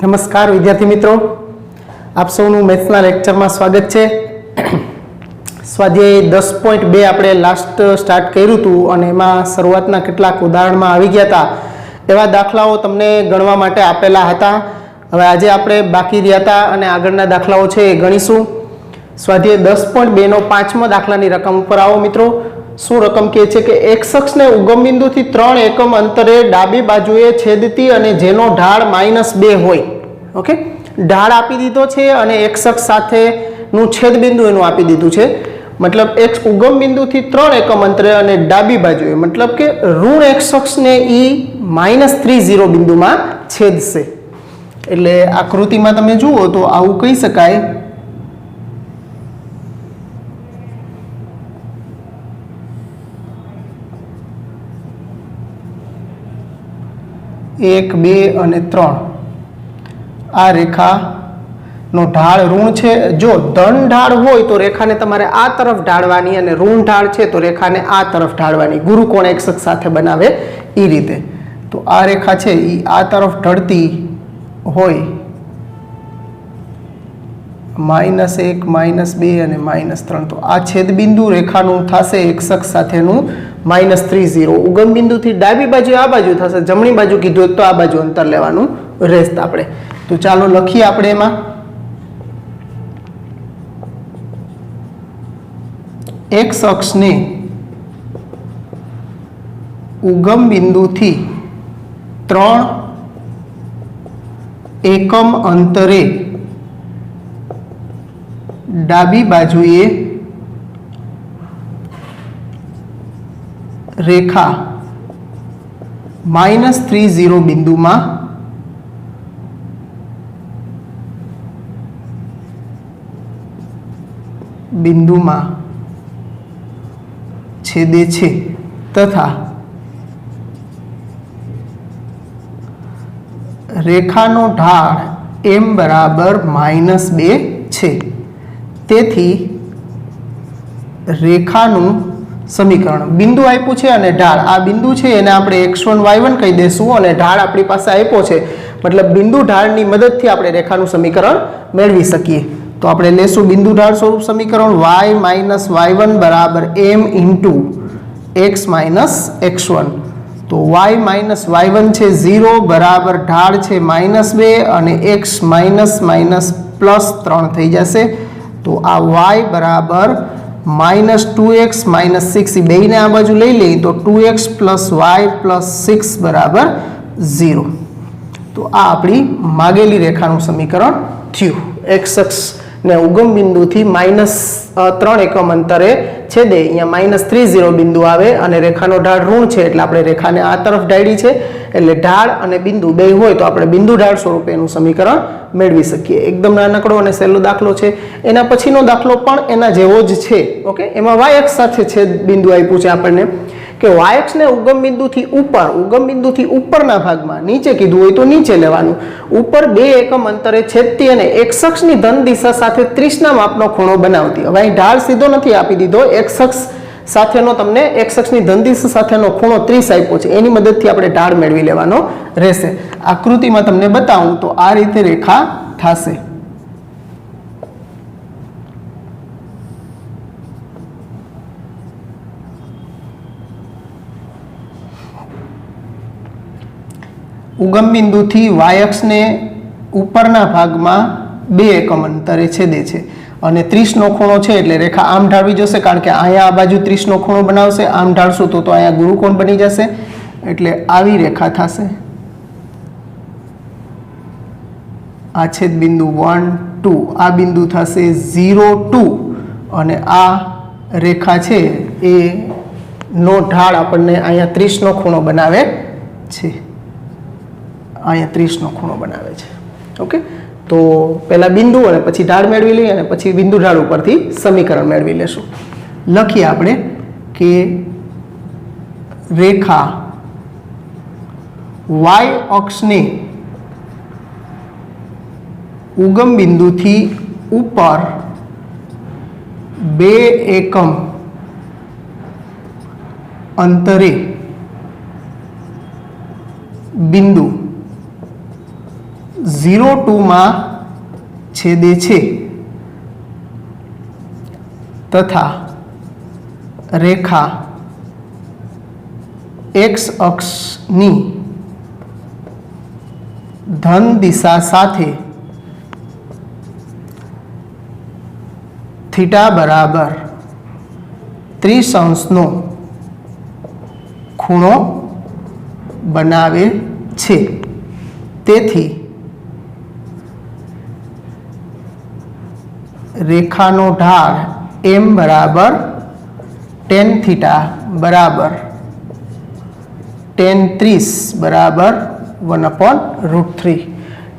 नमस्कार विद्यार्थी मित्रों, आप सौનું મેથ્સના લેક્ચરમાં સ્વાગત છે। સ્વાધ્યાય 10.2 આપણે લાસ્ટ સ્ટાર્ટ કર્યું હતું અને એમાં શરૂઆતના કેટલાક ઉદાહરણમાં આવી ગયા હતા એવા દાખલાઓ તમને ગણવા માટે આપેલા હતા। હવે આજે આપણે બાકી રહ્યા હતા અને આગળના દાખલાઓ છે એ ગણીશું। સ્વાધ્યાય 10.2 નો પાંચમો દાખલાની રકમ ઉપર આવો મિત્રો। શું રકમ કહે છે કે એક શખ્સને ઉગમ બિંદુથી 3 એકમ અંતરે ડાબી બાજુએ છેદતી અને જેનો ઢાળ -2 હોય। ઓકે, ઢાળ આપી દીધો છે અને એક શખ્સ સાથેનું છેદ બિંદુ એનું આપી દીધું છે। मतलब एक उगम बिंदुथी 3 एकम अंतरे अने डाबी बाजुए मतलब के ऋण एक शख्सने ई -30 बिंदुमां छेदशे। एटले आकृतिमां तमे जुओ तो आवुं कही शकाय। एक, बे अने 3 आ रेखा नो ढाळ ऋण छे। जो धन ढाळ होय तो रेखा ने तमारे आ तरफ ढाळवानी अने ऋण ढाळ छे तो रेखा ने आ तरफ ढाळवानी। गुरुकोण एक शख्स साथे बनावे ई रीते। तो आ रेखा छे ई आ तरफ ढळती होय -1 -2 अने -3 तो आ छेद बिंदु रेखानुं थशे एक शख्स साथेनुं -30। उगम बिंदुथी डाबी बाजु आ बाजु थशे, जमणी बाजु कीधुं तो आ बाजु अंतर लेवानुं रहेशे आपणे। तो चालो लखीए आपणे एमां। एक शख्स ने उगम बिंदुथी 3 एकम अंतरे डाबी बाजुए रेखा -30 बिंदुमां छेदे छे तथा रेखानो ढाळ m बराबर -2 छे। तेथी रेखानुं समीकरण बिंदु आप्युं छे अने ढाळ आ बिंदु छे एने आपणे x1 y1 कही देशुं अने ढाळ आपणी पासे आप्यो छे मतलब बिंदु ढाळनी मददथी आपणे रेखानुं समीकरण मेळवी શકીએ। तो આપણે લેશું બિંદુ ઢાળ સ્વરૂપ સમીકરણ y - y1 બરાબર m ઇન્ટુ x - x1। તો y - y1 છે 0 બરાબર ઢાળ છે -2 અને x +3 થઈ જશે। તો આ y બરાબર -2x - 6 બેયને આ બાજુ લઈ લઈએ તો 2x + y + 6 બરાબર 0। તો આ આપણી માગેલી રેખાનું સમીકરણ થયું। એક શખ્સ ने उगम बिंदु थी -3 एकम अंतरे छेदे अहींया -30 बिंदु आवे अने रेखानो ढाळ ऋण छे એટલે આપણે રેખાને આ તરફ ઢાળી છે એટલે ઢાળ અને બિંદુ બે હોય તો આપણે બિંદુ ઢાળ સ્વરૂપે એનું સમીકરણ મેળવી શકીએ। એકદમ નાનકડો અને સહેલો દાખલો છે। એના પછીનો દાખલો પણ એના જેવો જ છે। ઓકે, એમાં y અક્ષ સાથે છેદ બિંદુ આપ્યું છે આપણને કે y અક્ષ ने उगम बिंदुथी उपरना भागमां नीचे कीधुं होय तो नीचे लेवानुं। ऊपर 2 एकम अंतरे छेदती अने एक शख्सनी धन दिशा साथे 30 ना मापनो खूणो बनावती। हवे અહીં ઢાળ સીધો નથી આપી દીધો, એક શખ્સ સાથેનો તમને એક શખ્સની ધન દિશા સાથેનો ખૂણો 30 આપ્યો છે, એની મદદથી આપણે ઢાળ મેળવી લેવાનો રહેશે। આકૃતિમાં તમને બતાવું તો આ રીતે રેખા થશે। उगम बिंदु थी y अक्ष ने उपरना भागमां 2 एकम अंतरे छेदे छे अने 30 नो खूणो छे એટલે રેખા આમ ઢાળવી જશે કારણ કે અહીંયા આ બાજુ 30 નો ખૂણો બનાવશે। આમ ઢાળશું તો અહીંયા ગુરુકોણ બની જશે એટલે આવી રેખા થશે। આ છેદ બિંદુ 1 2 આ બિંદુ થશે 0 2 અને આ રેખા છે એ નો ઢાળ આપણને અહીંયા 30 નો ખૂણો બનાવે છે। અહીંયા 30 નો ખૂણો બનાવે છે। ઓકે, તો પહેલા બિંદુ અને પછી ઢાળ મેળવી લઈએ અને પછી બિંદુ ઢાળ ઉપરથી સમીકરણ મેળવી લેશું। લખીએ આપણે કે રેખા y અક્ષને ઉગમ બિંદુથી ઉપર 2 એકમ અંતરે बिंदु 0,2 માં છેદે છે તથા રેખા x અક્ષની ધન દિશા સાથે થીટા બરાબર 30° ખૂણો બનાવે છે. તેથી રેખાનો ઢાળ m બરાબર tan થીટા બરાબર tan 30 બરાબર 1/√3.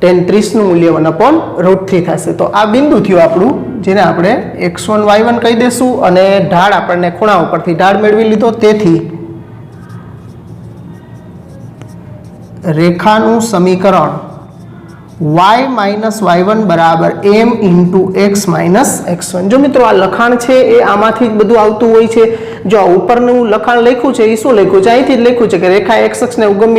tan 30 નું મૂલ્ય 1/√3 થશે. તો આ બિંદુ થયું આપણું, જેને આપણે x1 y1 કહી દઈશું, અને ઢાળ આપણને ખૂણા ઉપરથી ઢાળ મેળવી લીધો. તેથી રેખાનું સમીકરણ y માઇનસ y1 બરાબર m into x minus x1. જો મિત્રો આ લખાણ છે એ આમાંથી જ બધું આવતું હોય છે. જો આ ઉપરનું લખાણ લખ્યું છે એ શું લખ્યું છે? અહીંથી જ લખ્યું છે કે રેખા x અક્ષને ઉગમ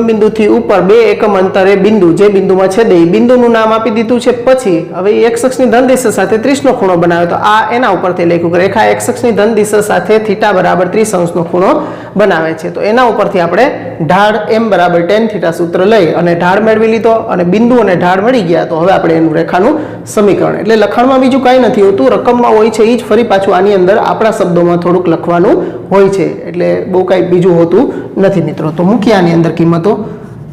બિંદુથી ઉપર 2 એકમ અંતરે બિંદુ, જે બિંદુમાં છેદે એ બિંદુનું નામ આપી દીધું છે. પછી હવે x અક્ષની ધન દિશા સાથે 30 ખૂણો બનાવ્યો, તો આ એના ઉપરથી લખ્યું કે રેખા x અક્ષની ધન દિશા સાથે થીટા બરાબર 30° ખૂણો બનાવે છે. તો એના ઉપરથી આપણે ઢાળ m બરાબર tan થીટા સૂત્ર લઈ અને ઢાળ મેળવી લીધો, અને બિંદુ અને ઢાળ મળી ગયા. તો હવે આપણે એનું રેખાનું સમીકરણ, એટલે લખાણમાં બીજું કાંઈ નથી હોતું, રકમમાં હોય છે એ જ ફરી પાછું આની અંદર આપણા શબ્દોમાં થોડુંક લખવાનું હોય છે. એટલે બહુ કાંઈ બીજું હોતું નથી મિત્રો. તો મૂકીએ આની અંદર કિંમતો.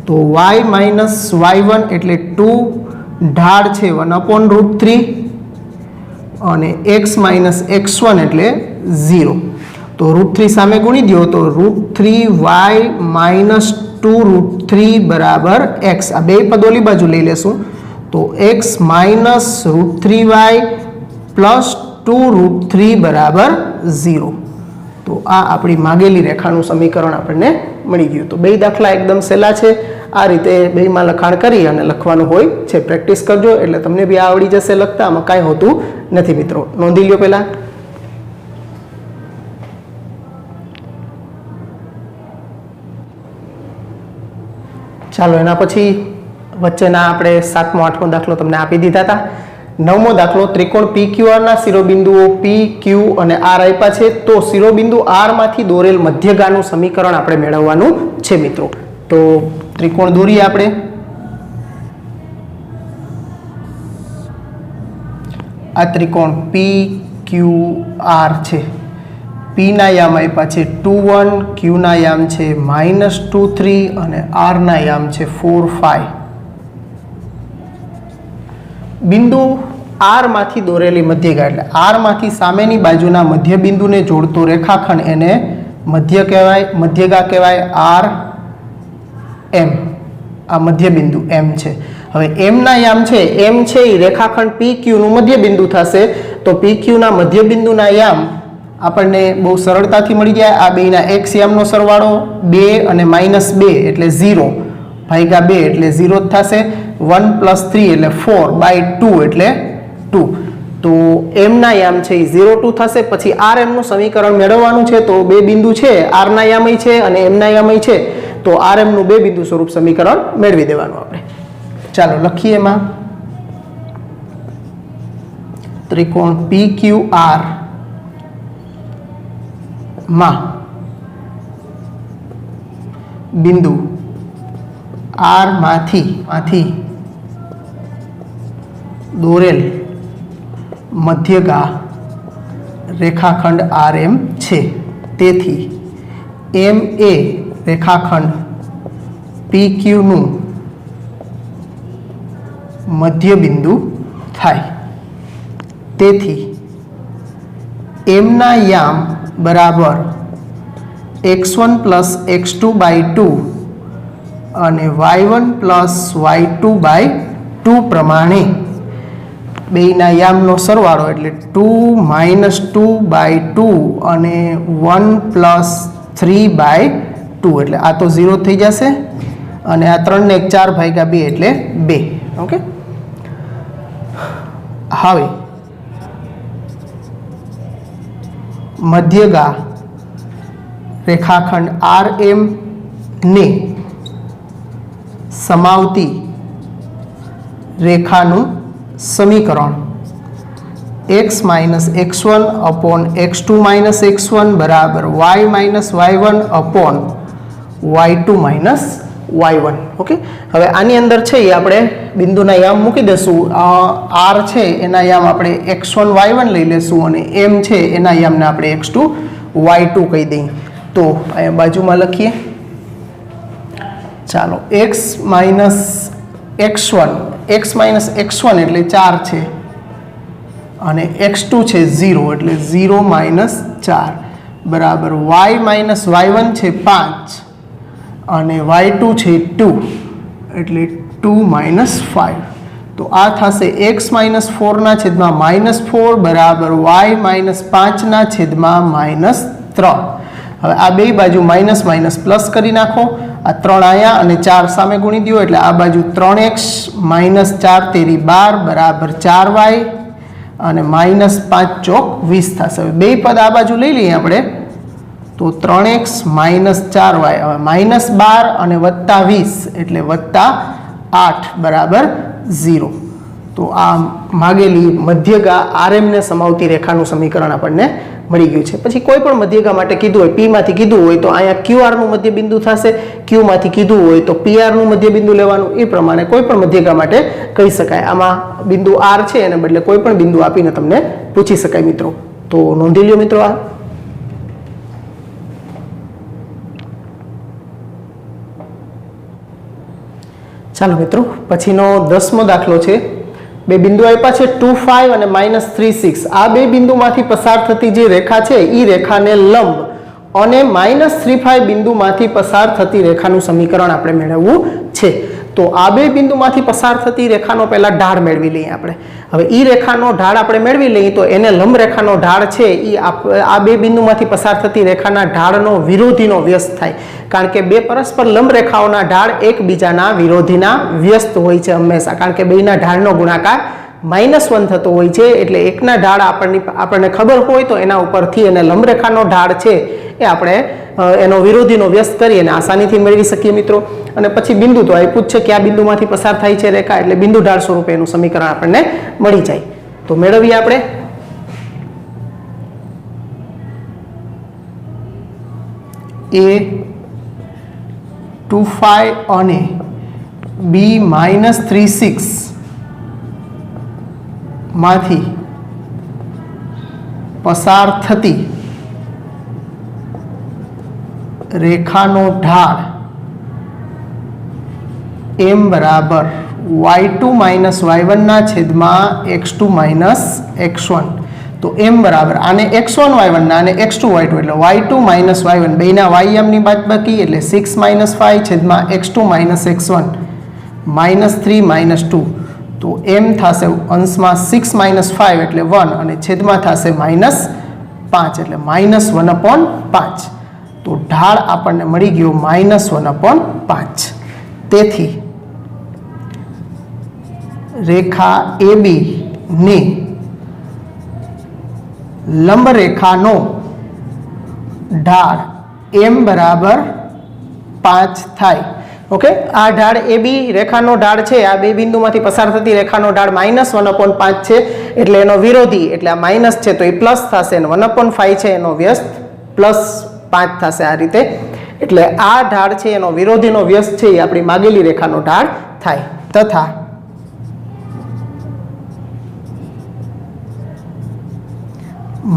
તો y માઇનસ y1 એટલે 2, ઢાળ છે 1/√3, અને x માઇનસ x1 એટલે 0. તો √3 સામે ગુણી દો તો √3y માઇનસ 2√3 બરાબર x. આ બે પદ ઓલી બાજુ લઈ લેશું તો x માઇનસ √3y પ્લસ 2√3 બરાબર 0. તો આ આપણી માગેલી રેખાનું સમીકરણ આપણને મળી ગયું. તો બે દાખલા એકદમ સહેલા છે. આ રીતે બેમાં લખાણ કરી અને લખવાનું હોય છે. પ્રેક્ટિસ કરજો એટલે તમને બી આવડી જશે લખતા. આમાં કાંઈ હોતું નથી મિત્રો. નોંધી લ્યો પહેલાં. ચાલો એના પછી વચ્ચેના આપણે 7મો 8મો દાખલો તમને આપી દીધા હતા. 9મો દાખલો, ત્રિકોણ PQR ના શિરોબિંદુઓ P, Q અને R આપ્યા છે. તો શિરોબિંદુ R માંથી દોરેલ મધ્યગાનું સમીકરણ આપણે મેળવવાનું છે મિત્રો. તો ત્રિકોણ દોરીએ આપણે. આ ત્રિકોણ PQR છે. P ના યામ આપ્યા છે 2 1, Q ના યામ છે -2 3 અને R ના યામ છે 4 5. બિંદુ R માંથી દોરેલી મધ્યગા, એટલે R માંથી સામેની બાજુના મધ્ય બિંદુને જોડતો રેખાખંડ એને મધ્ય કહેવાય, મધ્યગા કહેવાય R M. આ મધ્ય બિંદુ M છે. હવે M ના યામ છે, M છે એ રેખાખંડ PQ નું મધ્ય બિંદુ થશે. તો PQ ના મધ્ય બિંદુના યામ આપણને બહુ સરળતાથી મળી જાય. આ બેના x યામનો સરવાળો 2 અને -2 એટલે 0 ભાગ્યા 2 એટલે 0 જ થશે. 1 + 3 એટલે 4/2 એટલે 2. તો m ના યામ છે એ 0 2 થશે. પછી rm નું સમીકરણ મેળવવાનું છે. તો બે બિંદુ છે, r ના યામય છે અને m ના યામય છે. તો rm નું બે બિંદુ સ્વરૂપ સમીકરણ મેળવી દેવાનું આપણે. ચાલો લખીએ એમાં. ત્રિકોણ PQR માં બિંદુ R માંથી દોરેલ મધ્યગા રેખાખંડ RM છે. તેથી M એ રેખાખંડ PQ નું મધ્ય બિંદુ થાય. તેથી M ના યામ બરાબર x1 + x2/2 અને y1 + y2/2 પ્રમાણે બેયના યામનો સરવાળો એટલે 2 - 2/2 અને 1 + 3/2 એટલે આ તો 0 થઈ જશે અને આ 3 ને 4/2 એટલે 2. ઓકે. હવે મધ્યગા રેખાખંડ RM ને સમાવતી રેખાનું સમીકરણ x minus x1 upon x2 minus x1 બરાબર y minus y1 upon y2 minus y1. Okay, હવે આની અંદર છે એ આપણે બિંદુના યામ મૂકી દઈશું. r છે એના યામ આપણે x1 y1 લઈ લેશું અને m છે એના યામને આપણે x2 y2 કહી દઈએ. તો અહીંયા બાજુમાં લખીએ. ચાલો, x માઇનસ x1 એટલે 4 છે અને x2 છે 0 એટલે 0 માઇનસ 4 બરાબર y માઇનસ y1 છે 5 અને y2 છે 2 એટલે 2 માઇનસ 5. તો આ થશે x માઇનસ 4 ના છેદમાં માઇનસ 4 બરાબર y માઇનસ 5 ના છેદમાં માઇનસ 3. હવે આ બે બાજુ માઇનસ માઇનસ પ્લસ કરી નાખો. આ 3 આયા અને 4 સામે ગુણી દો એટલે આ બાજુ 3x માઇનસ 4 તેરી 12 બરાબર 4y અને માઇનસ 5 ચોક 20 થશે. હવે બે પદ આ બાજુ લઈ લઈએ આપણે તો 3x માઇનસ 4y હવે માઇનસ 12 અને વત્તા 20 એટલે વત્તા 8 બરાબર 0. તો આ માગેલી મધ્યગા RM ને સમાવતી રેખાનું સમીકરણ આપણને મળી ગયું છે. પછી કોઈ પણ મધ્યગા માટે કીધું હોય, P માંથી કીધું હોય તો અહીંયા QR નું મધ્ય બિંદુ થશે, Q માંથી કીધું હોય તો PR નું મધ્ય બિંદુ લેવાનું. એ પ્રમાણે કોઈ પણ મધ્યગા માટે કહી શકાય. આમાં બિંદુ R છે એને બદલે કોઈ પણ બિંદુ આપીને તમને પૂછી શકાય મિત્રો. તો નોંધી લ્યો મિત્રો. આ ચાલો મિત્રો, પછીનો 10મો દાખલો છે. બે બિંદુ આપ્યા છે 2 5 અને -3 6. આ બે બિંદુમાંથી પસાર થતી જે રેખા છે એ રેખાને લંબ અને -3 5 બિંદુમાંથી પસાર થતી રેખાનું સમીકરણ આપણે મેળવવું છે. તો આ બે બિંદુમાંથી પસાર થતી રેખાનો પહેલા ઢાળ મેળવી લઈએ આપણે. હવે એ રેખાનો ઢાળ આપણે મેળવી લઈએ તો એને લંબ રેખાનો ઢાળ છે એ આ બે બિંદુમાંથી પસાર થતી રેખાના ઢાળનો વિરોધીનો વ્યસ્ત થાય. કારણ કે બે પરસ્પર લંબ રેખાઓના ઢાળ એકબીજાના વિરોધીના વ્યસ્ત હોય છે હંમેશા. કારણ કે બેના ઢાળનો ગુણાકાર -1 થતો હોય છે. એટલે એકના ઢાળ આપણને ખબર હોય તો એના ઉપરથી એને લંબ રેખાનો ઢાળ છે એ આપણે એનો વિરોધીનો વ્યસ્ત કરી અને આસાનીથી મેળવી શકીએ મિત્રો. અને પછી બિંદુ તો આપ્યું જ છે કે આ બિંદુમાંથી પસાર થાય છે રેખા એટલે બિંદુ ઢાળ સ્વરૂપે એનું સમીકરણ આપણને મળી જાય. તો મેળવીએ આપણે. A 2 5 અને B -3 6 માંથી પસાર થતી રેખાનો ઢાળ m બરાબર y2 માઇનસ y1 ના છેદમાં x2 માઇનસ x1. તો m બરાબર આને x1 y1 ના અને x2 y2 એટલે y2 માઇનસ y1 બેના y ની બાદબાકી એટલે 6 માઇનસ 5 છેદમાં x2 માઇનસ x1 -3 -2. તો m થશે અંશમાં 6 માઇનસ 5 એટલે 1 અને છેદમાં થશે -5 એટલે -1/5. તો ઢાળ આપણને મળી ગયો -1/5. તેથી રેખા AB ની લંબ રેખાનો ઢાળ m બરાબર 5 થાય. ઓકે, આ ઢાળ AB રેખાનો ઢાળ છે આ બે બિંદુમાંથી પસાર થતી રેખાનો ઢાળ -1/5 છે. એટલે એનો વિરોધી એટલે આ માઇનસ છે તો એ પ્લસ થશે અને 1/5 છે એનો વ્યસ્ત +5 થશે આ રીતે. એટલે આ ઢાળ છે એનો વિરોધીનો વ્યસ્ત છે એ આપણી માગેલી રેખાનો ઢાળ થાય. તથા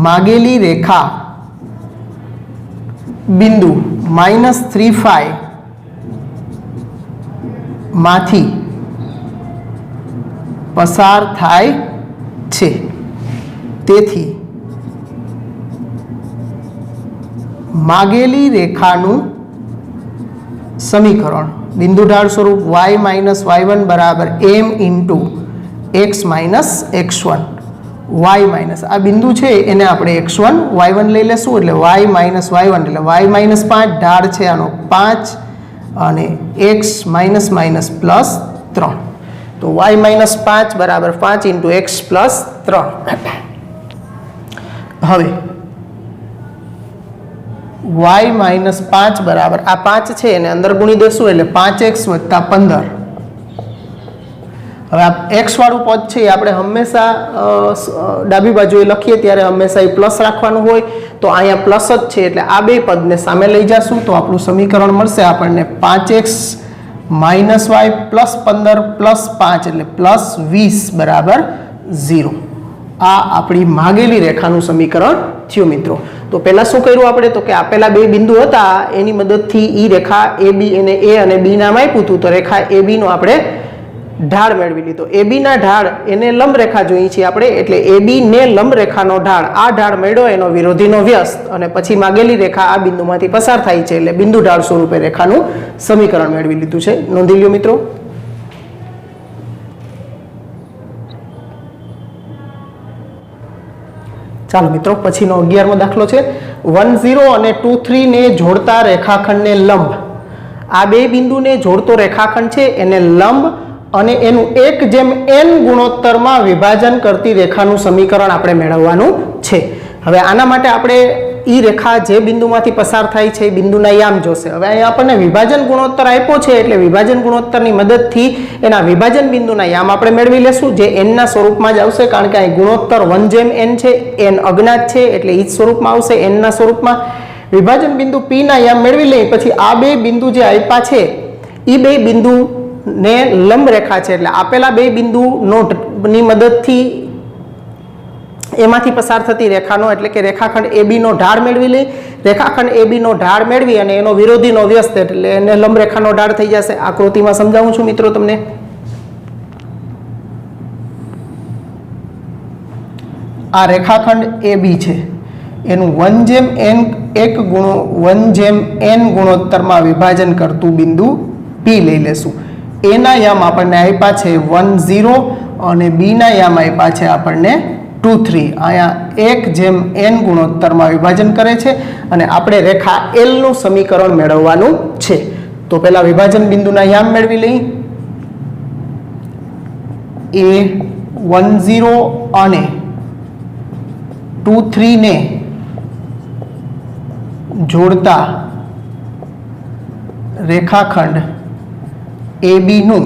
માગેલી રેખા બિંદુ -3 5 માંથી પસાર થાય છે. તેથી માગેલી રેખાનું સમીકરણ બિંદુ ઢાળ સ્વરૂપ y માઇનસ y1 બરાબર m into x minus x1. y minus આ બિંદુ છે એને આપણે x1 y1 લઈ લેશું એટલે y માઇનસ y1 એટલે y માઇનસ 5 ઢાળ છે આનો 5 અને x માઇનસ માઇનસ પ્લસ 3. તો y માઇનસ 5 બરાબર 5 ઇન્ટુ x પ્લસ 3. હવે y માઇનસ 5 બરાબર આ 5 છે એને અંદર ગુણી દેશું એટલે 5x વત્તા 15. હવે આ x વાળું પદ છે એ આપણે હંમેશા ડાબી બાજુએ લખીએ ત્યારે હંમેશા એ પ્લસ રાખવાનું હોય, તો અહીંયા પ્લસ જ છે એટલે આ બે પદને સામે લઈ જશું તો આપણું સમીકરણ મળશે આપણને 5x minus Y plus 15 plus 5 એટલે પ્લસ 20 બરાબર 0. આ આપણી માગેલી રેખાનું સમીકરણ થયું મિત્રો. તો પહેલા શું કર્યું આપણે, તો કે આપેલા બે બિંદુ હતા એની મદદથી ઈ રેખા AB એને A અને B નામ આપ્યું હતું, તો રેખા AB નો આપણે ઢાળ મેળવી લીધો. AB ના ઢાળ એને લંબ રેખા જોઈએ છીએ આપણે, એટલે AB ને લંબ રેખાનો ઢાળ, આ ઢાળ મેળ્યો એનો વિરોધીનો વ્યસ્ત, અને પછી માગેલી રેખા આ બિંદુમાંથી પસાર થાય છે એટલે બિંદુ ઢાળ સ્વરૂપે રેખાનું સમીકરણ મેળવી લીધું છે. નોંધી લ્યો મિત્રો. ચાલો મિત્રો, પછીનો 11મો દાખલો છે. 1 0 અને 2 3 ને જોડતા રેખાખંડને લંબ. આ બે બિંદુને જોડતો રેખાખંડ છે એને લંબ અને એનું 1/n ગુણોત્તરમાં વિભાજન કરતી રેખાનું સમીકરણ આપણે મેળવવાનું છે. હવે આના માટે આપણે ઈ રેખા જે બિંદુમાંથી પસાર થાય છે એ બિંદુના યામ જોશે. હવે અહીંયા આપણને વિભાજન ગુણોત્તર આપ્યો છે એટલે વિભાજન ગુણોત્તરની મદદથી એના વિભાજન બિંદુના યામ આપણે મેળવી લેશું, જે n ના સ્વરૂપમાં જ આવશે, કારણ કે અહીં ગુણોત્તર 1/n છે, n અજ્ઞાત છે એટલે ઈ જ સ્વરૂપમાં આવશે, n ના સ્વરૂપમાં. વિભાજન બિંદુ p ના યામ મેળવી લઈ પછી આ બે બિંદુ જે આપ્યા છે એ બે બિંદુ ને લંબ રેખા છે એટલે આપેલા બે બિંદુની મદદથી એમાંથી પસાર થતી રેખાનો એટલે કે રેખાખંડ AB નો ઢાળ મેળવી લઈ. રેખાખંડ AB નો ઢાળ મેળવી અને એનો વિરોધીનો વ્યસ્ત એટલે એને લંબ રેખાનો ઢાળ થઈ જશે. આકૃતિમાં સમજાવું છું મિત્રો તમને. આ રેખાખંડ AB છે એનું 1/n ગુણોત્તરમાં વિભાજન કરતું બિંદુ P લઈ લેશું. A ના યામ આપણને આપ્યા છે 1 0 અને B ના યામ આપ્યા છે આપણને 2 3. અહીંયા 1/n ગુણોત્તરમાં વિભાજન કરે છે અને આપણે રેખા L નું સમીકરણ મેળવવાનું છે. તો પહેલા વિભાજન બિંદુના યામ મેળવી લઈ. A 1 0 અને 2 3 ને જોડતા રેખાખંડ AB નું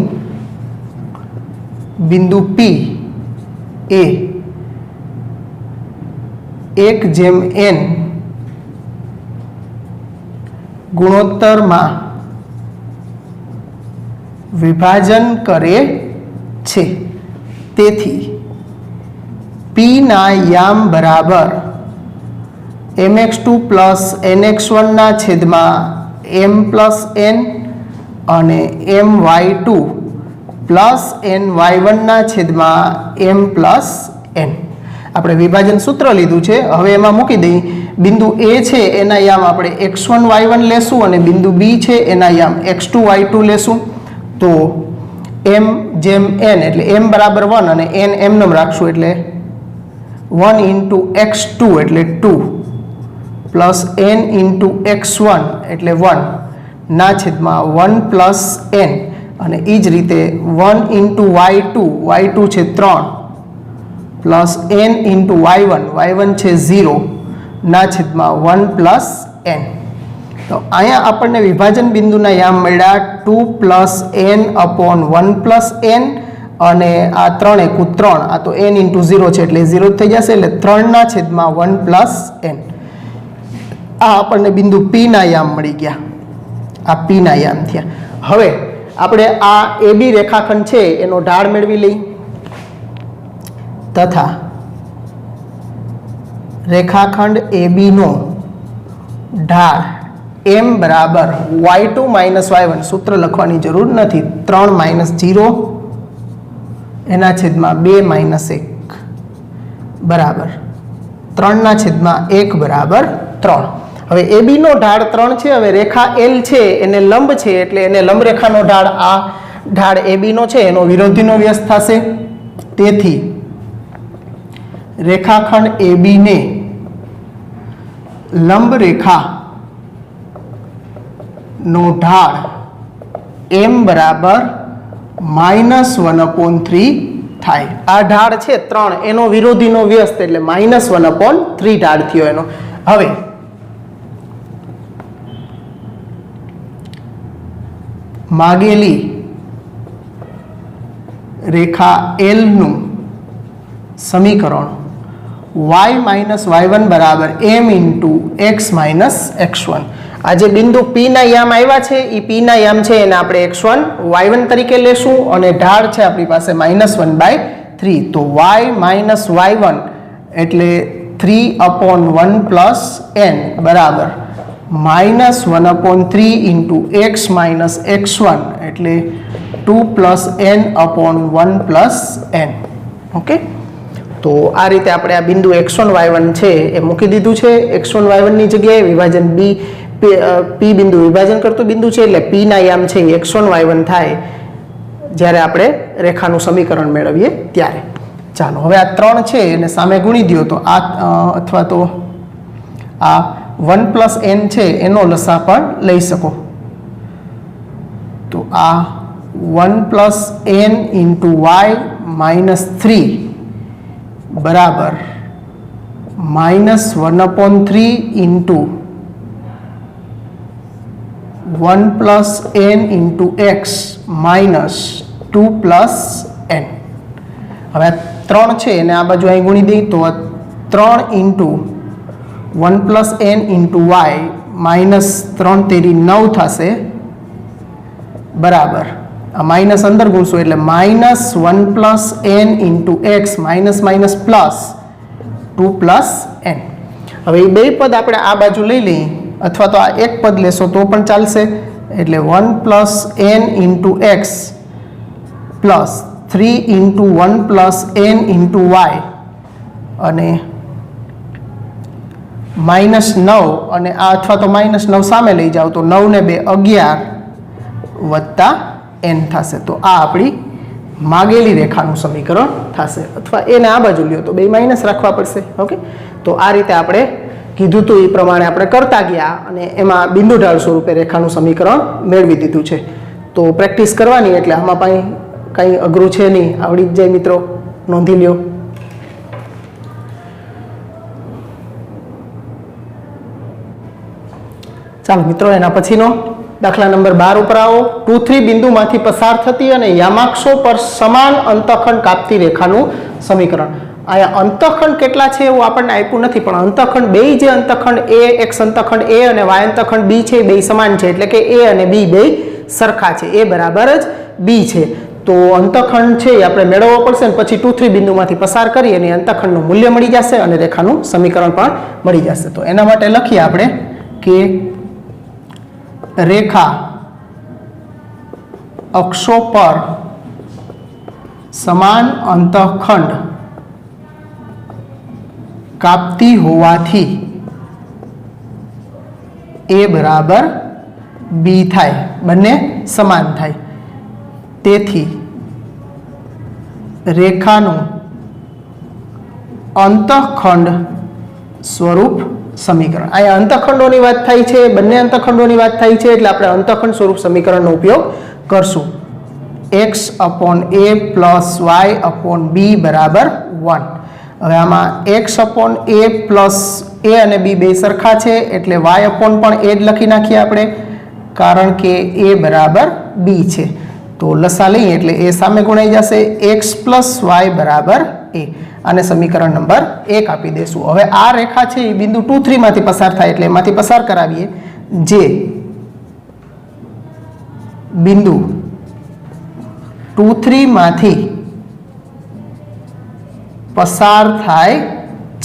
બિંદુ P એ 1/n ગુણોત્તરમાં વિભાજન કરે છે. તેથી P ના યામ બરાબર mx2 પ્લસ nx1 ના છેદમાં m પ્લસ n અને my2 પ્લસ ny1 ના છેદમાં m પ્લસ n. આપણે વિભાજન સૂત્ર લીધું છે, હવે એમાં મૂકી દઈ. બિંદુ A છે એના યામ આપણે x1 y1 લેશું અને બિંદુ B છે એના યામ x2 y2 લેશું. તો m જેમ n એટલે m બરાબર 1 અને n m નામ રાખશું એટલે 1 into x2 એટલે 2 પ્લસ n into x1 એટલે 1 ના છેદમાં 1 પ્લસ n અને એ જ રીતે 1 into y2 છે 3 પ્લસ n into y1 છે 0 ના છેદમાં 1 પ્લસ n. તો અહીંયા આપણને વિભાજન બિંદુના યામ મળ્યા 2 plus n upon 1 plus n અને આ 3 એકુ 3, આ તો n into 0 છે એટલે 0 થઈ જશે એટલે 3 ના છેદમાં 1 પ્લસ n. આ આપણને બિંદુ P ના યામ મળી ગયા. આ P ના યામ થયા. હવે આપણે આ AB રેખાખંડ છે એનો ઢાળ મેળવી લઈ તથા રેખાખંડ AB નો ઢાળ m બરાબર y2 માઇનસ y1, સૂત્ર લખવાની જરૂર નથી, 3 માઇનસ 0 એના છેદમાં 2 માઇનસ 1 બરાબર 3 ના છેદમાં 1 બરાબર 3. હવે AB નો ઢાળ 3 છે. હવે રેખા L છે એને લંબ છે એટલે એને લંબ રેખાનો ઢાળ આ ઢાળ AB નો છે એનો વિરોધીનો વ્યસ્ત થશે. તેથી રેખાખંડ AB ને લંબ રેખા નો ઢાળ m બરાબર -1/3 થાય. આ ઢાળ છે 3 એનો વિરોધીનો વ્યસ્ત એટલે -1/3 ઢાળ થયો એનો. હવે માગેલી રેખા L નું સમીકરણ y માઇનસ y1 બરાબર m into x minus x1. આ જે બિંદુ P ના યામ આવ્યા છે એ P ના યામ છે એને આપણે x1 y1 તરીકે લેશું અને ઢાળ છે આપણી પાસે -1/3. તો y માઇનસ y1 એટલે 3/1 પ્લસ n બરાબર -1/3 ઇન્ટુ x માઇનસ x1 એટલે 2 plus n/1 plus n. Okay, તો આ રીતે આપણે આ બિંદુ x1 y1 છે એ મૂકી દીધું છે. x1 y1 ની જગ્યાએ વિભાજન P બિંદુ વિભાજન કરતું બિંદુ છે એટલે P ના યામ છે એ x1 y1 થાય જ્યારે આપણે રેખાનું સમીકરણ મેળવીએ ત્યારે. ચાલો હવે આ 3 છે એને સામે ગુણી દો તો આ અથવા તો આ 1 પ્લસ n છે એનો લસા પણ લઈ શકો. તો આ 1 plus n into y minus 3 બરાબર -1/3 into 1 plus n into x minus 2 plus n. હવે 3 છે એને આ બાજુ અહીં ગુણી દઈ તો 3 into 1 plus n into y minus 3 તેરી 9 થશે બરાબર આ માઇનસ અંદર ગુણશું એટલે -1 plus n into x minus minus plus 2 plus n. હવે એ બે પદ આપણે આ બાજુ લઈ લઈએ અથવા તો આ એક પદ લેશો તો પણ ચાલશે એટલે 1 plus n into x plus 3 into 1 plus n into y અને -9 અને આ અથવા તો -9 સામે લઈ જાઓ તો 9 ને 2 11 વત્તા n થશે. તો આ આપણી માગેલી રેખાનું સમીકરણ થશે અથવા એને આ બાજુ લ્યો તો બે માઇનસ રાખવા પડશે. ઓકે, તો આ રીતે આપણે કીધું હતું એ પ્રમાણે આપણે કરતા ગયા અને એમાં બિંદુ ઢાળ સ્વરૂપે રેખાનું સમીકરણ મેળવી દીધું છે. તો પ્રેક્ટિસ કરવાની એટલે આમાં કંઈ અઘરું છે નહીં, આવડી જ જાય મિત્રો, નોંધી લ્યો. ચાલો મિત્રો એના પછીનો દાખલા નંબર 12 ઉપર આવો. 2, 3 બિંદુમાંથી પસાર થતી અને યામાક્ષો પર સમાન અંતઃખંડ કાપતી રેખાનું સમીકરણ. અહીંયા અંતઃખંડ કેટલા છે એવું આપણને આપ્યું નથી પણ અંતઃખંડ બે જે અંતઃખંડ A x અંતઃખંડ A અને y અંતઃખંડ B છે બે સમાન છે એટલે કે A અને B બે સરખા છે, A બરાબર જ B છે. તો અંતઃખંડ છે એ આપણે મેળવવો પડશે અને પછી 2, 3 બિંદુમાંથી પસાર કરી અને અંતઃખંડનું મૂલ્ય મળી જશે અને રેખાનું સમીકરણ પણ મળી જશે. તો એના માટે લખીએ આપણે કે રેખા અક્ષો પર સમાન અંતઃખંડ કાપતી હોવાથી A બરાબર B થાય, બંને સમાન થાય. તેથી રેખાનું અંતઃખંડ સ્વરૂપ સમીકરણ. અહીંયા અંતઃખંડોની વાત થાય છે, બંને અંતઃખંડોની વાત થાય છે એટલે આપણે અંતઃખંડ સ્વરૂપ સમીકરણનો ઉપયોગ કરશું. x/a પ્લસ y/b બરાબર 1. હવે આમાં x/a પ્લસ a અને b બે સરખા છે એટલે y/ પણ a જ લખી નાખીએ આપણે કારણ કે a બરાબર b છે. તો લસા લઈએ એટલે a સામે ગુણાઈ જશે, x પ્લસ y બરાબર a. આને સમીકરણ નંબર 1 આપી દેશું. હવે આ રેખા છે એ બિંદુ 2, 3 માંથી પસાર થાય એટલે એમાંથી પસાર કરાવીએ. જે બિંદુ 2, 3 માંથી પસાર થાય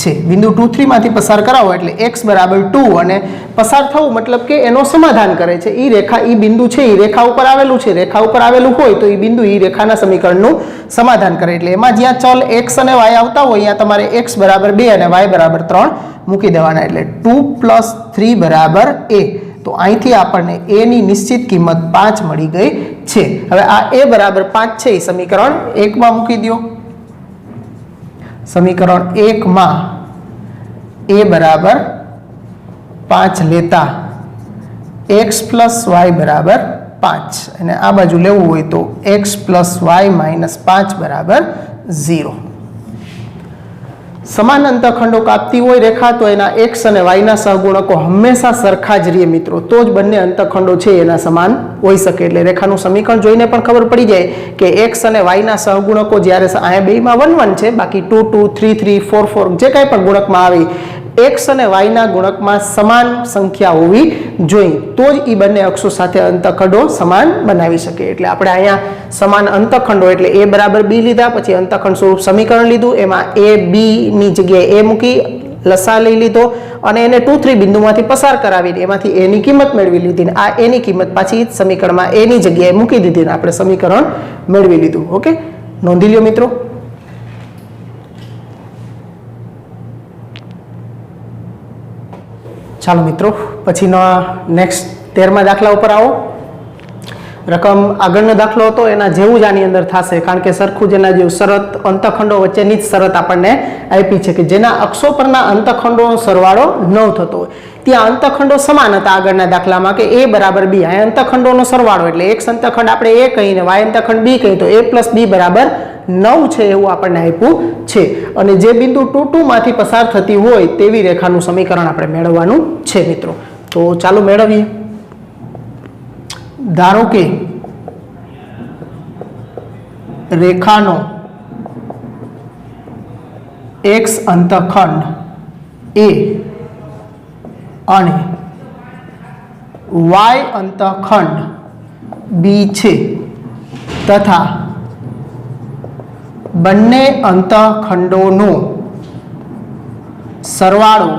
છે, બિંદુ 2, 3 માંથી પસાર કરાવો એટલે x બરાબર 2 અને પસાર થવું મતલબ કે એનો સમાધાન કરે છે. એ રેખા એ બિંદુ છે એ રેખા ઉપર આવેલું છે, રેખા ઉપર આવેલું હોય તો એ બિંદુ એ રેખાના સમીકરણનું સમાધાન કરે. એટલે એમાં જ્યાં ચલ x અને y આવતા હોય ત્યાં તમારે x બરાબર 2 અને y બરાબર 3 મૂકી દેવાના એટલે 2 પ્લસ 3 બરાબર a. તો અહીંથી આપણને a ની નિશ્ચિત કિંમત 5 મળી ગઈ છે. હવે આ a બરાબર 5 છે એ સમીકરણ 1 માં મૂકી દો. સમીકરણ 1 માં a બરાબર 5 લેતા x પ્લસ y બરાબર 5 અને આ બાજુ લેવું હોય તો x પ્લસ y માઇનસ 5 બરાબર 0. સમાન અંતઃખંડો કાપતી હોય રેખા તો એના x અને y ના સહગુણકો હંમેશા સરખા જ રહે મિત્રો, તો જ બંને અંતઃખંડો છે એના સમાન હોઈ શકે. એટલે રેખાનું સમીકરણ જોઈને પણ ખબર પડી જાય કે x અને y ના સહગુણકો જ્યારે અહીંયા બેમાં 1 1 છે, બાકી 2 2 3 3 4 4 જે કાંઈ પણ ગુણકમાં આવે x અને y ના ગુણકમાં સમાન સંખ્યા હોવી જોઈએ, તો જ એ બંને અક્ષો સાથે અંતઃખંડો સમાન બનાવી શકે. એટલે આપણે અહીંયા સમાન અંતઃખંડો એટલે a બરાબર b લીધા, પછી અંતઃખંડ સ્વરૂપ સમીકરણ લીધું, એમાં a b ની જગ્યાએ a મૂકી લસા લઈ લીધો અને એને 2 3 બિંદુમાંથી પસાર કરાવીને એમાંથી a ની કિંમત મેળવી લીધી ને આ a ની કિંમત પાછી સમીકરણમાં a ની જગ્યાએ મૂકી દીધી ને આપણે સમીકરણ મેળવી લીધું. ઓકે, નોંધી લ્યો મિત્રો. ચાલો મિત્રો, પછીનો નેક્સ્ટ 13મા દાખલા ઉપર આવો. રકમ આગળનો દાખલો હતો એના જેવું જ આની અંદર થશે, કારણ કે સરખું જેના જેવું શરત અંતઃખંડો વચ્ચેની જ શરત આપણને આપી છે કે જેના અક્ષો પરના અંતઃખંડોનો સરવાળો 9 થતો હોય. ત્યાં અંતઃખંડો સમાન હતા આગળના દાખલામાં કે a બરાબર b. આ અંતઃખંડોનો સરવાળો એટલે x અંતઃખંડ આપણે a કહીને y અંતઃખંડ b કહીએ તો a + b બરાબર 9 છે એવું આપણને આપ્યું છે. અને જે બિંદુ 2 2 માંથી પસાર થતી હોય તેવી રેખાનું સમીકરણ આપણે મેળવવાનું છે મિત્રો. તો ચાલો મેળવીએ. ધારો કે રેખાનો x અંતઃખંડ a અને y અંતઃખંડ b છે તથા બંને અંતઃખંડોનો સરવાળો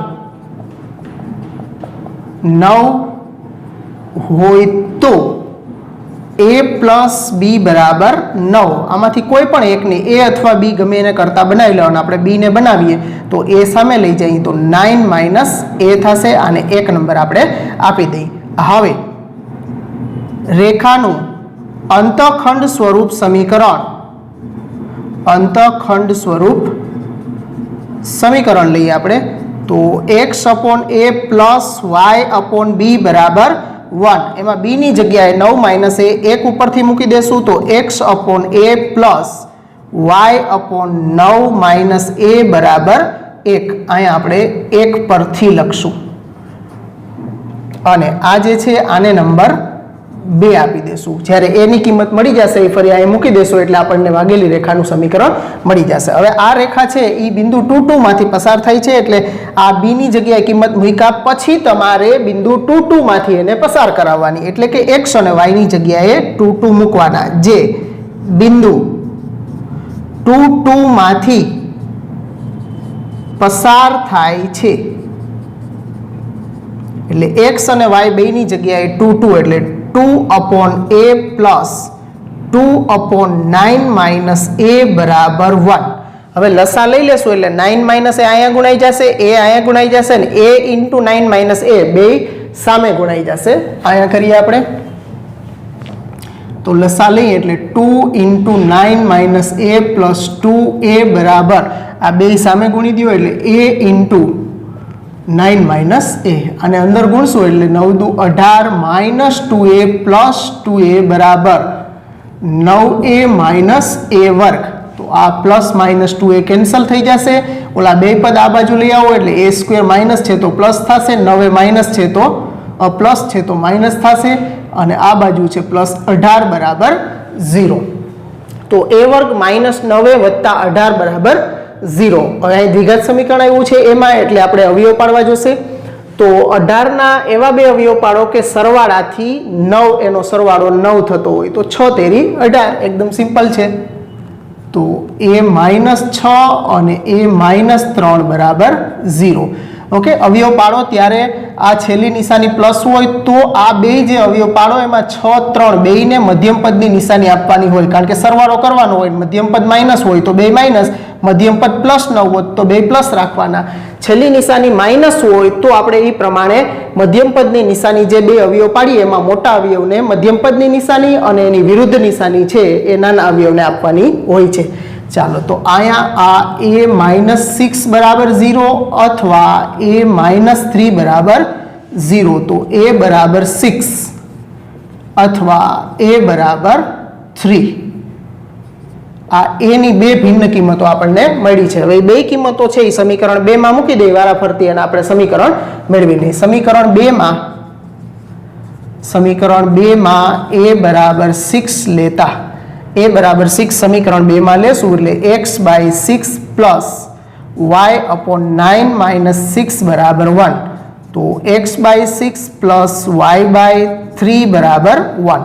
9 હોય તો a + b બરાબર 9. આમાંથી કોઈ પણ એકને a અથવા b ગમે એને કરતા બનાવી લો અને આપણે b ને બનાવીએ તો a સામે લઈ જઈએ તો 9 - a થશે અને 1 નંબર આપણે આપી દઈએ. હવે રેખાનું અંતઃખંડ સ્વરૂપ સમીકરણ લઈએ આપણે તો x/a + y/b બરાબર 1. એમાં b ની જગ્યાએ 9 - a 1 ઉપરથી મૂકી દેશું તો x/a + y/9 - a બરાબર 1. અહીંયા આપણે 1 પરથી લખશું અને આ જે છે આને નંબર 2 આપી દેશું. જ્યારે a ની કિંમત મળી જશે એ ફરી અહીંયા મૂકી દેશો એટલે આપણને વાગેલી રેખાનું સમીકરણ મળી જશે. હવે આ રેખા છે એ બિંદુ 2 2 માંથી પસાર થઈ છે એટલે આ b ની જગ્યાએ કિંમત મૂક્યા પછી તમારે બિંદુ 2 2 માંથી એને પસાર કરાવવાની, એટલે કે x અને y ની જગ્યાએ 2 2 મૂકવાના. જે બિંદુ 2 2 માંથી પસાર થાય છે એટલે x અને y બેની જગ્યાએ 2 2 એટલે 2/a + 2/9 - a બરાબર 1. હવે લસા લઈ લેશું એટલે 9 - a અહીંયા ગુણાઈ જશે, a અહીંયા ગુણાઈ જશે ને a × 9 - a બે સામે ગુણાઈ જશે. અહીંયા કરીએ આપણે તો લસા લઈએ એટલે 2 × 9 - a + 2a બરાબર આ બે સામે ગુણી દો એટલે a × 9 - a અને અંદર ગુણશું એટલે 9 દુ 18 - 2a + 2a બરાબર 9a - a વર્ગ. તો આ + - 2a કેન્સલ થઈ જશે. ઓલા બે પદ આ બાજુ લઈ આવો એટલે a² માઇનસ છે તો પ્લસ થશે, 9a માઇનસ છે તો પ્લસ છે તો માઇનસ થશે અને આ બાજુ છે +18 બરાબર 0. તો a વર્ગ - 9a + 18 બરાબર 0. હવે અહીં દ્વિઘાત સમીકરણ આવ્યું છે એમાં એટલે આપણે અવયવ પાડવા જોશે. તો 18 ના એવા બે અવયવ પાડો કે સરવાળાથી 9 એનો સરવાળો 9 થતો હોય તો 6 તેરી 18. એકદમ સિમ્પલ છે. તો a - 6 અને a - 3 બરાબર 0. ઓકે, અવયવ પાડો ત્યારે આ છેલ્લી નિશાની પ્લસ હોય તો આ બે જે અવયવ પાડો એમાં 6 3 બેયને મધ્યમ પદની નિશાની આપવાની હોય, કારણ કે સરવાળો કરવાનો હોય. મધ્યમ પદ માઇનસ હોય તો બે માઇનસ, મધ્યમ પદ +9 હોય તો બે પ્લસ રાખવાના. છેલ્લી નિશાની માઇનસ હોય તો આપણે એ પ્રમાણે મધ્યમ પદની નિશાની જે બે અવયવ પાડીએ એમાં મોટા અવયવને મધ્યમ પદની નિશાની અને એની વિરુદ્ધ નિશાની છે એ નાના અવયવને આપવાની હોય છે. ચાલો, તો અહીંયા આ a - 6 બરાબર 0 અથવા a - 3 બરાબર 0. તો a બરાબર 6 અથવા a બરાબર 3. આ a ની બે ભિન્ન કિંમતો આપણને મળી છે. હવે બે કિંમતો છે એ સમીકરણ 2 માં મૂકી દઈએ વારાફરતી અને આપણે સમીકરણ મેળવી લઈએ. સમીકરણ 2 માં a બરાબર 6 લેતા a બરાબર 6 સમીકરણ 2 માં લેશું એટલે x/6 પ્લસ y/9 6 બરાબર 1. તો x/6 પ્લસ y/3 બરાબર 1.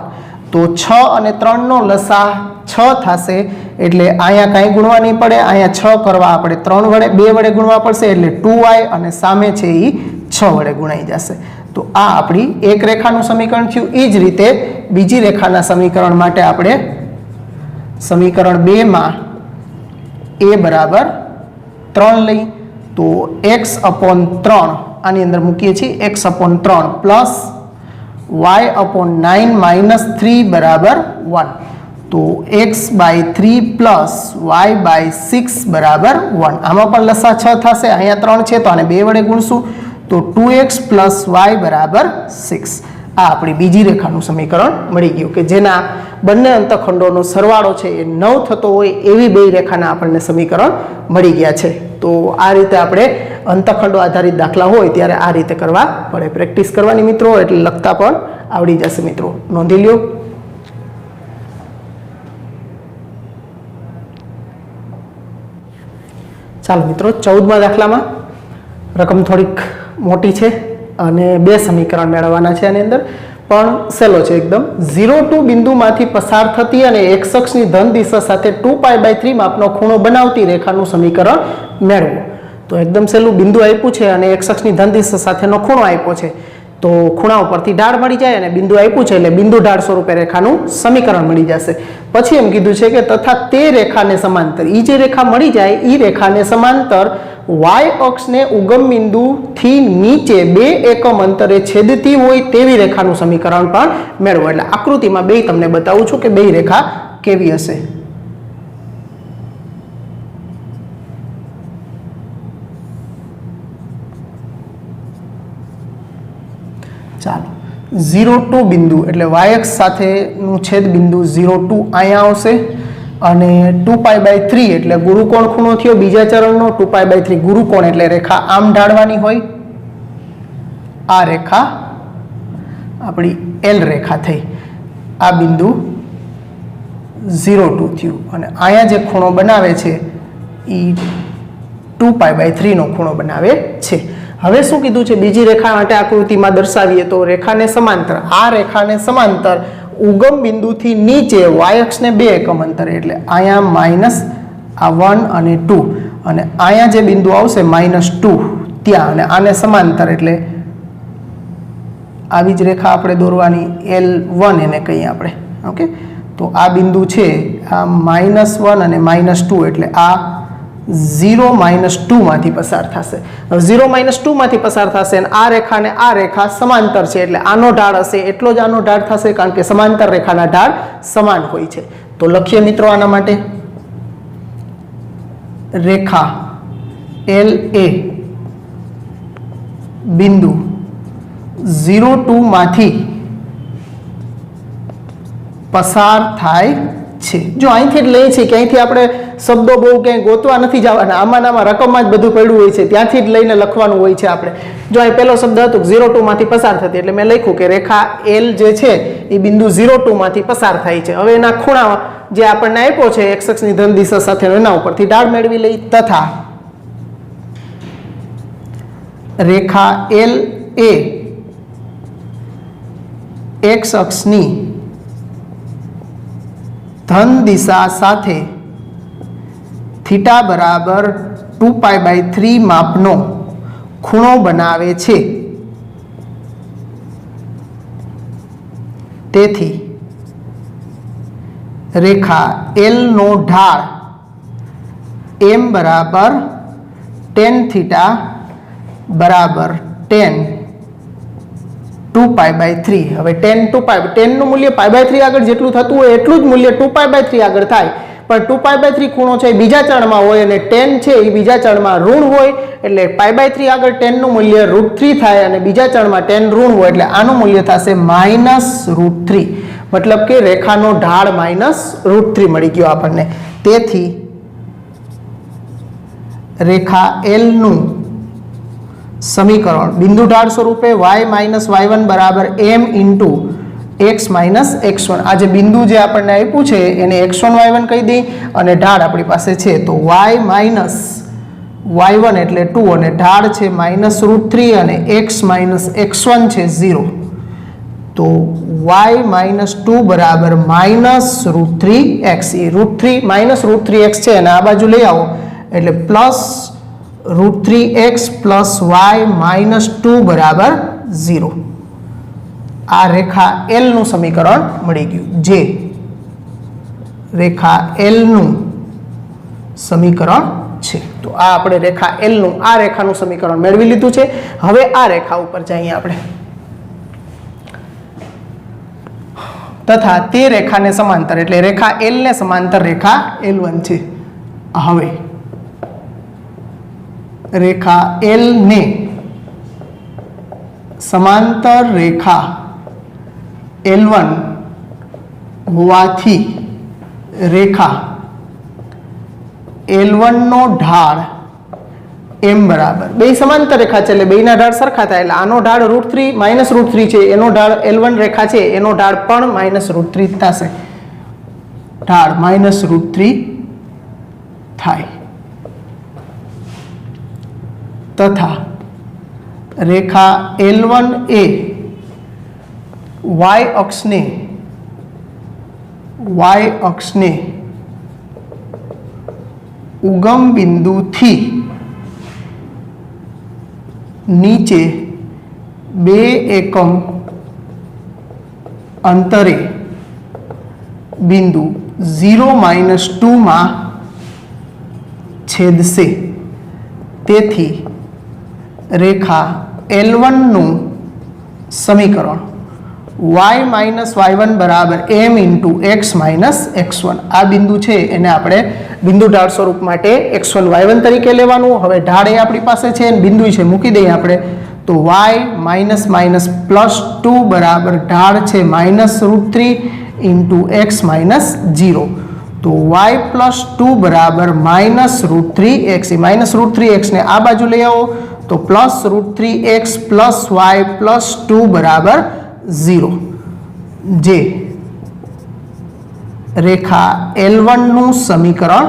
તો 6 અને 3 નો લસા 6 થશે એટલે અહીંયા કાંઈ ગુણવા નહીં પડે. અહીંયા 6 કરવા આપણે 3 વડે 2 વડે ગુણવા પડશે એટલે 2y અને સામે છે એ 6 વડે ગુણાઈ જશે. તો આ આપણી એક રેખાનું સમીકરણ થયું. એ જ રીતે બીજી રેખાના સમીકરણ માટે આપણે સમીકરણ 2 માં a બરાબર 3 લઈ તો x/3 આની અંદર મૂકીએ છીએ x/3 પ્લસ y/9 3 બરાબર 1. તો x/3 પ્લસ y/6 બરાબર 1. આમાં પણ લસા 6 થશે, અહીંયા 3 છે તો આને 2 વડે ગુણશું તો 2x પ્લસ y બરાબર 6. આ આપણી બીજી રેખાનું સમીકરણ મળી ગયું કે જેના બંને અંતખંડોનો સરવાળો છે એ 9 થતો હોય એવી બે રેખાના આપણને સમીકરણ મળી ગયા છે. તો આ રીતે આપણે અંતખંડો આધારિત દાખલા હોય ત્યારે આ રીતે કરવા પડે. પ્રેક્ટિસ કરવાની મિત્રો, એટલે લખતા પણ આવડી જશે મિત્રો. નોંધી લ્યો. ચાલો મિત્રો, 14મા દાખલામાં રકમ થોડીક મોટી છે અને બે સમીકરણ મેળવવાના છે. આની અંદર પણ સહેલો છે એકદમ. 0 બિંદુમાંથી પસાર થતી અને x અક્ષની ધન દિશા સાથે 2π/3 માપનો ખૂણો બનાવતી રેખાનું સમીકરણ મેળવો. તો એકદમ સહેલું. બિંદુ આપ્યું છે અને x અક્ષની ધન દિશા સાથેનો ખૂણો આપ્યો છે તો ખૂણા ઉપરથી ઢાળ મળી જાય અને બિંદુ આપ્યું છે એટલે બિંદુ ઢાળ સ્વરૂપે રેખાનું સમીકરણ મળી જશે. પછી એમ કીધું છે કે તથા તે રેખાને સમાંતર, એ જે રેખા મળી જાય એ રેખાને સમાંતર y અક્ષને ઉગમ બિંદુથી નીચે 2 એકમ અંતરે છેદતી હોય તેવી રેખાનું સમીકરણ પણ મેળવો. એટલે આકૃતિમાં બે તમને બતાવું છું કે બે રેખા કેવી હશે. ચાલો, 0 બિંદુ એટલે y અક્ષ સાથેનું છેદ બિંદુ 0 અહીંયા આવશે અને 2π/3 એટલે ગુરુકોણ ખૂણો થયો બીજા ચરણનો. 2π/3 ગુરુકોણ એટલે રેખા આમ ઢાળવાની હોય. આ રેખા આપણી L રેખા થઈ. આ બિંદુ 0 થયું અને અહીંયા જે ખૂણો બનાવે છે એ 2π/3 નો ખૂણો બનાવે છે. હવે શું કીધું છે બીજી રેખા માટે આકૃતિમાં દર્શાવીએ તો રેખાને સમાંતર, આ રેખાને સમાંતર ઉગમ બિંદુથી નીચે y અક્ષને 2 એકમ અંતરે એટલે અહીંયા માઇનસ આ 1 અને 2 અને અહીંયા જે બિંદુ આવશે -2 ત્યાં અને આને સમાંતર એટલે આવી જ રેખા આપણે દોરવાની L1 એને કહીએ આપણે. ઓકે, તો આ બિંદુ છે આ -1 અને -2 એટલે આ 0 -2 માંથી પસાર થશે. 0 -2 માંથી પસાર થશે અને આ રેખા ને આ રેખા સમાંતર છે એટલે આનો ઢાળ હશે એટલો જ આનો ઢાળ થશે કારણ કે સમાંતર રેખાના ઢાળ સમાન હોય છે. તો લખીએ મિત્રો આના માટે રેખા LA બિંદુ 0 માંથી પસાર થાય છે. જો અહીંથી જ લઈએ છીએ કે અહીંથી આપણે શબ્દો બહુ ક્યાંય ગોતવા નથી જવાના, આમાં રકમમાં જ બધું પડ્યું હોય છે, ત્યાંથી જ લઈને લખવાનું હોય છે આપણે. જો અહીં પહેલો શબ્દ હતો 0 માંથી પસાર થતી એટલે મેં લખ્યું કે રેખા L જે છે એ બિંદુ 0 માંથી પસાર થાય છે. હવે એના ખૂણા જે આપણને આપ્યો છે x અક્ષની ધન દિશા સાથે એના ઉપરથી ઢાળ મેળવી લઈ. તથા રેખા LA x અક્ષની ધન દિશા સાથે થીટા બરાબર 2π/3 માપનો ખૂણો બનાવે છે. તેથી રેખા L નો ઢાળ m બરાબર tan થીટા બરાબર tan 2π/3. હવે tan નું મૂલ્ય π/3 આગળ જેટલું થતું હોય એટલું જ મૂલ્ય 2π/3 આગળ થાય. પણ 2π/3 ખૂણો છે એ બીજા ચણમાં હોય અને tan છે એ બીજા ચણમાં ઋણ હોય, એટલે π/3 આગળ tan નું મૂલ્ય √3 થાય અને બીજા ચણમાં tan ઋણ હોય એટલે આનું મૂલ્ય થશે -√3, મતલબ કે રેખાનો ઢાળ -√3 મળી ગયો આપણને. તેથી રેખા L નું સમીકરણ બિંદુ ઢાળ સ્વરૂપે y-y1 બરાબર m ઇન્ટુ x x1, આ જે બિંદુ જે આપણને આપ્યું છે એને x1 y1 કહી દઈ અને ઢાળ આપણી પાસે છે તો y y1 એટલે 2 અને ઢાળ છે -√3 અને x x1 છે 0, તો y -2 બરાબર -√3x, એ -√3x છે અને આ બાજુ લઈ આવો એટલે +√3x + y -2 બરાબર 0. આ રેખા L નું સમીકરણ મળી ગયું, જે રેખા L નું સમીકરણ છે. તો આ આપણે રેખા L નું આ રેખાનું સમીકરણ મેળવી લીધું છે. હવે આ રેખા ઉપર જઈએ આપણે, તથા તે રેખાને સમાંતર એટલે રેખા L ને સમાંતર રેખા L1 છે. હવે રેખા L ને સમાંતર રેખા L1 હોવાથી રેખા L1 નો ઢાળ m બરાબર, બે સમાંતર રેખા છે એટલે બેના ઢાળ સરખા થાય એટલે આનો ઢાળ -√3 છે, એનો ઢાળ L1 રેખા છે એનો ઢાળ પણ -√3 થશે, ઢાળ -√3 થાય. તથા રેખા L1 એ y અક્ષને ઉગમ બિંદુથી નીચે 2 એકમ અંતરે બિંદુ 0-2 માં છેદશે. તેથી રેખા L1 નું સમીકરણ y-y1 બરાબર m ઇન્ટુ x x1, આ બિંદુ છે એને આપણે બિંદુ ઢાળ સ્વરૂપ માટે x1 y1 તરીકે લેવાનું. હવે ઢાળ એ આપણી પાસે છે અને બિંદુ છે મૂકી દઈએ આપણે, તો y +2 બરાબર ઢાળ છે -√3 ઇન્ટુ x -0, તો y +2 બરાબર -√3x, -√3x ને આ બાજુ લઈ આવો તો +√3x + y +2 બરાબર 0, જે રેખા L1 નું સમીકરણ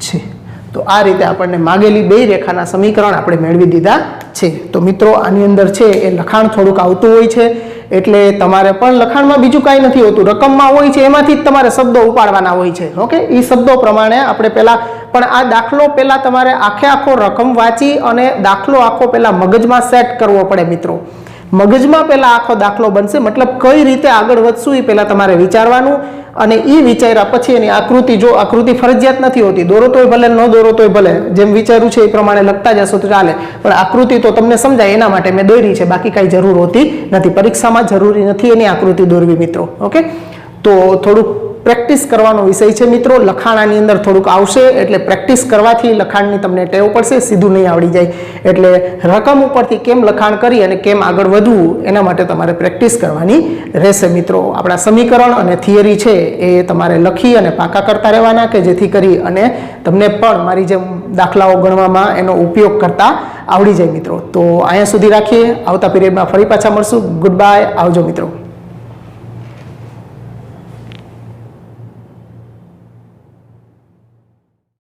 છે. તો આ રીતે આપણને માગેલી બે રેખાના સમીકરણ આપણે મેળવી દીધા છે. તો મિત્રો આની અંદર છે એ લખાણ થોડુંક આવતું હોય છે, એટલે તમારે પણ લખાણમાં બીજું કાંઈ નથી હોતું, રકમમાં હોય છે એમાંથી જ તમારે શબ્દો ઉપાડવાના હોય છે. ઓકે, એ શબ્દો પ્રમાણે આપણે પહેલાં પણ આ દાખલો પહેલાં તમારે આખો રકમ વાંચી અને દાખલો આખો પહેલાં મગજમાં સેટ કરવો પડે મિત્રો. મગજમાં પહેલાં આખો દાખલો બનશે, મતલબ કઈ રીતે આગળ વધશું એ પહેલાં તમારે વિચારવાનું, અને એ વિચાર્યા પછી એની આકૃતિ, જો આકૃતિ ફરજિયાત નથી હોતી, દોરો તોય ભલે ન દોરો તોય ભલે, જેમ વિચાર્યું છે એ પ્રમાણે લખતા જશો તો ચાલે, પણ આકૃતિ તો તમને સમજાય એના માટે મેં દોરી છે, બાકી કાંઈ જરૂર હોતી નથી. પરીક્ષામાં જરૂરી નથી એની આકૃતિ દોરવી મિત્રો. ઓકે, તો થોડુંક પ્રેક્ટિસ કરવાનો વિષય છે મિત્રો. લખાણાની અંદર થોડુંક આવશે એટલે પ્રેક્ટિસ કરવાથી લખાણની તમને ટેવ પડશે, સીધું નહીં આવડી જાય. એટલે રકમ ઉપરથી કેમ લખાણ કરી અને કેમ આગળ વધવું એના માટે તમારે પ્રેક્ટિસ કરવાની રહેશે મિત્રો. આપણા સમીકરણ અને થિયરી છે એ તમારે લખી અને પાકા કરતા રહેવાના, કે જેથી કરી અને તમને પણ મારી જેમ દાખલાઓ ગણવામાં એનો ઉપયોગ કરતા આવડી જાય મિત્રો. તો અહીંયા સુધી રાખીએ, આવતા પીરિયડમાં ફરી પાછા મળશું. ગુડ બાય, આવજો મિત્રો.